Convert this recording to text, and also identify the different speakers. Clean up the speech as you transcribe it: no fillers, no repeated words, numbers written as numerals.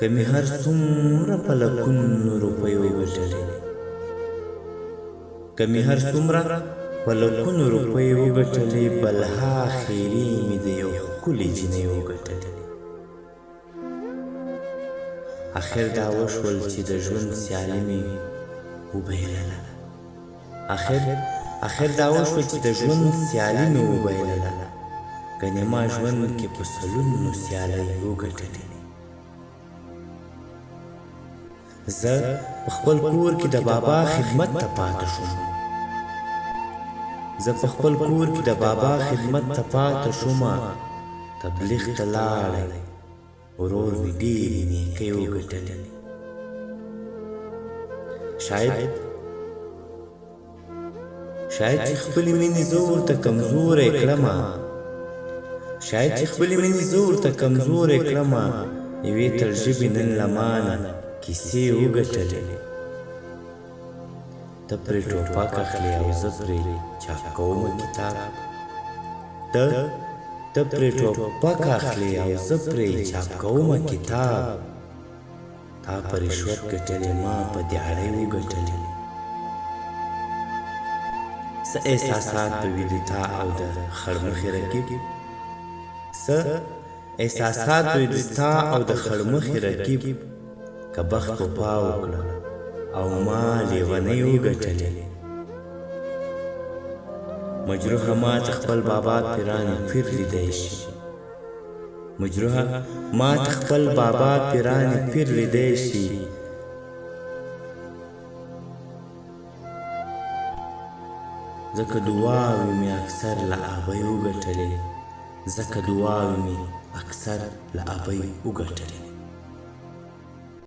Speaker 1: که مې هر څومره په لکونو روپیو وګټلې که مې هر څومره په لکونو روپیو وګټلې بلها خیرې مې د یو ښکلې جینۍ وګټلې اخر دا وشول چې د ژوند سیالي مې وبایلله اخر دا وشول چې د ژوند سیالي مې وبایلله ګنې ما ژوند کې په سلونو سیالۍ وګټلې زه په خپل کور کې د بابا خدمت ته پاتې شوم تبلیغ ته لاړی ورور مې ډېرې نیکۍ وګټلې شاید چې خپلې مینې زه ورته کمزوری کړمه یوې ترژبې نن له مانه کیسې وګټلې ته پرې ټوپک اخلې او زه پرې چاپ کومه کتاب ته پرې ټوپک اخلې او زه پرې چاپ کومه کتاب تا په رشوت ګټلې ما په دیاړۍ وګټلې څه احساسات به وي د تا او د خړمخې رقیب که بخت پا وکړه او ما لیونۍ وګټلې مجروحه ما ته خپل بابا پیران پیر لیدی شي ځکه دعاوې مې اکثر له ابۍ وګټلې